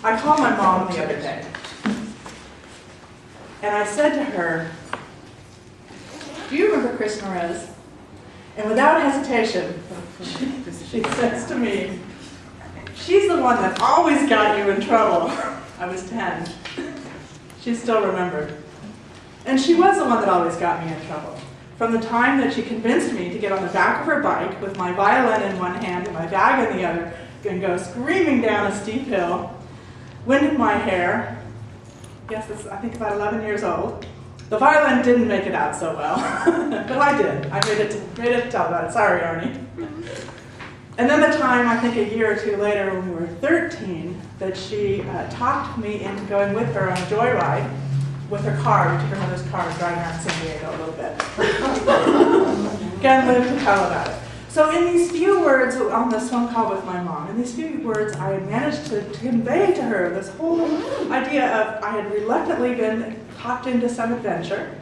I called my mom the other day, and I said to her, "Do you remember Chris Norez?" And without hesitation, she says to me, "She's the one that always got you in trouble." I was 10. She still remembered. And she was the one that always got me in trouble. From the time that she convinced me to get on the back of her bike with my violin in one hand and my bag in the other and go screaming down a steep hill, wind in my hair. Yes, it's, I think about 11 years old. The violin didn't make it out so well, but I did. I made it to tell about it. Sorry, Arnie. And then the time, I think a year or two later, when we were 13, that she talked me into going with her on a joyride with her car. We took her mother's car and driving around San Diego a little bit. Again, lived to tell about it. So in these few words on this phone call with my mom, in these few words, I had managed to convey to her this whole idea of I had reluctantly been talked into some adventure.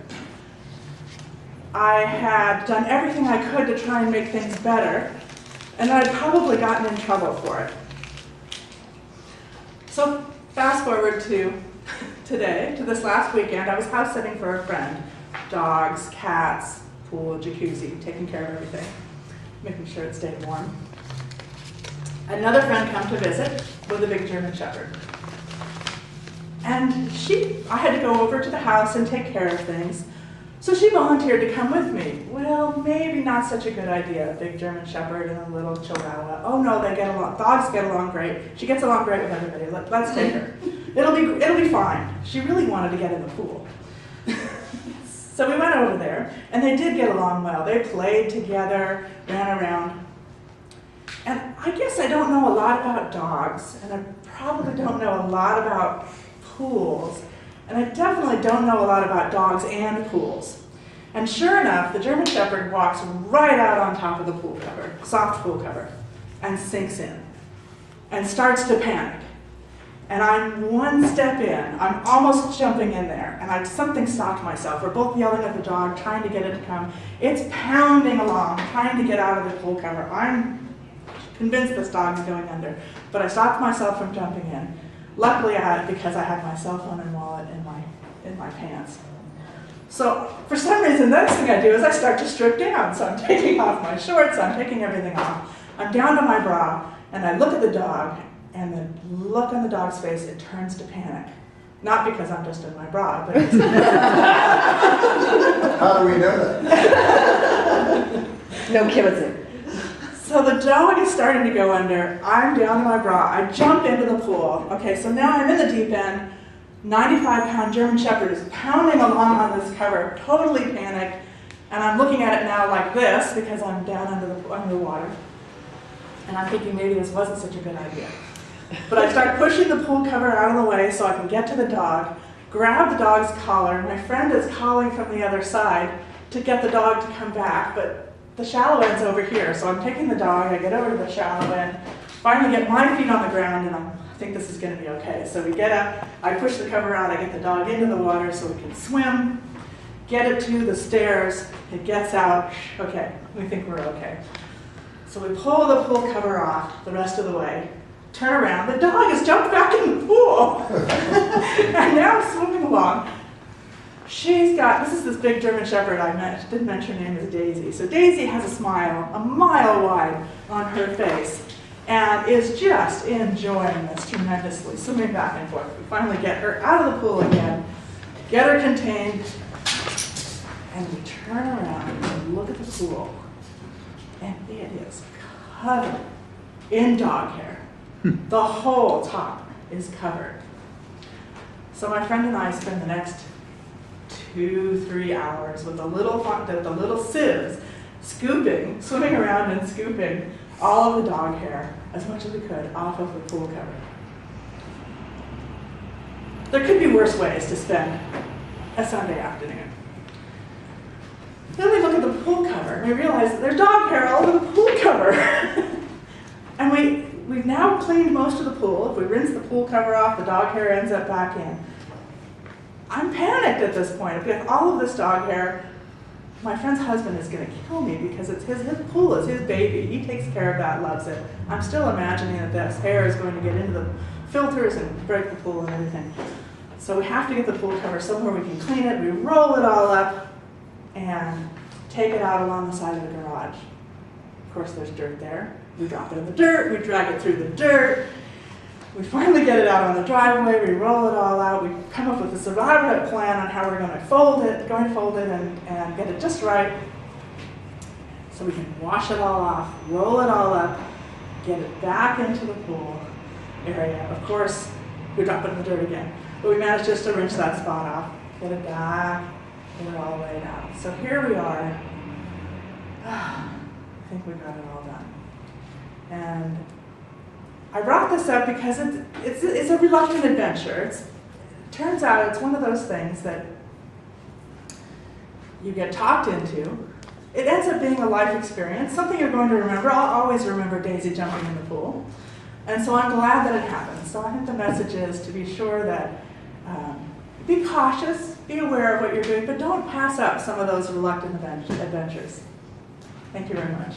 I had done everything I could to try and make things better, and I'd probably gotten in trouble for it. So fast forward to today, to this last weekend, I was house sitting for a friend. Dogs, cats, pool, jacuzzi, taking care of everything, making sure it stayed warm. Another friend came to visit with a big German Shepherd. And I had to go over to the house and take care of things. So she volunteered to come with me. Well, maybe not such a good idea, a big German Shepherd and a little Chihuahua. Oh no, they get along, dogs get along great. She gets along great with everybody. Let's take her. It'll be fine. She really wanted to get in the pool. So we went over there, and they did get along well. They played together, ran around. And I guess I don't know a lot about dogs, and I probably don't know a lot about pools, and I definitely don't know a lot about dogs and pools. And sure enough, the German Shepherd walks right out on top of the pool cover, soft pool cover, and sinks in, and starts to panic. And I'm one step in, I'm almost jumping in there, and something stopped myself. We're both yelling at the dog, trying to get it to come. It's pounding along, trying to get out of the pool cover. I'm convinced this dog is going under, but I stopped myself from jumping in. Luckily, because I had my cell phone and wallet in my pants. So for some reason, the next thing I do is I start to strip down. So I'm taking off my shorts, I'm taking everything off. I'm down to my bra, and I look at the dog, and the look on the dog's face, it turns to panic. Not because I'm just in my bra, but it's How do we know that? No kidding. So the dog is starting to go under. I'm down to my bra. I jump into the pool. Okay, so now I'm in the deep end. 95-pound German Shepherd is pounding along on this cover, totally panicked. And I'm looking at it now like this because I'm down under the water. And I'm thinking maybe this wasn't such a good idea. But I start pushing the pool cover out of the way so I can get to the dog, grab the dog's collar. My friend is calling from the other side to get the dog to come back, but the shallow end's over here. So I'm taking the dog, I get over to the shallow end, finally get my feet on the ground, and I think this is going to be okay. So we get up, I push the cover out, I get the dog into the water so we can swim, get it to the stairs, it gets out. Okay, we think we're okay. So we pull the pool cover off the rest of the way, turn around, the dog has jumped back in the pool. And now swimming along. This is this big German Shepherd I didn't mention her name is Daisy. So Daisy has a smile a mile wide on her face and is just enjoying this tremendously, swimming back and forth. We finally get her out of the pool again, get her contained, and we turn around and look at the pool. And it is covered in dog hair. The whole top is covered. So my friend and I spend the next 2-3 hours with the little sieves, swimming around and scooping all of the dog hair, as much as we could, off of the pool cover. There could be worse ways to spend a Sunday afternoon. Then we look at the pool cover, and we realize that there's dog hair all over the pool cover. And we've now cleaned most of the pool. If we rinse the pool cover off, the dog hair ends up back in. I'm panicked at this point. If we have all of this dog hair, my friend's husband is going to kill me because it's his pool is his baby. He takes care of that, loves it. I'm still imagining that this air is going to get into the filters and break the pool and everything. So we have to get the pool cover somewhere we can clean it. We roll it all up and take it out along the side of the garage. Of course, there's dirt there. We drop it in the dirt. We drag it through the dirt. We finally get it out on the driveway. We roll it all out. We come up with a survival plan on how we're going to fold it and get it just right so we can wash it all off, roll it all up, get it back into the pool area. Of course, we drop it in the dirt again. But we managed just to rinse that spot off, get it back, get it all laid out. So here we are. I think we got it all done. And I brought this up because it's a reluctant adventure. It turns out it's one of those things that you get talked into. It ends up being a life experience, something you're going to remember. I'll always remember Daisy jumping in the pool. And so I'm glad that it happened. So I think the message is to be sure that be cautious, be aware of what you're doing, but don't pass up some of those reluctant adventures. Thank you very much.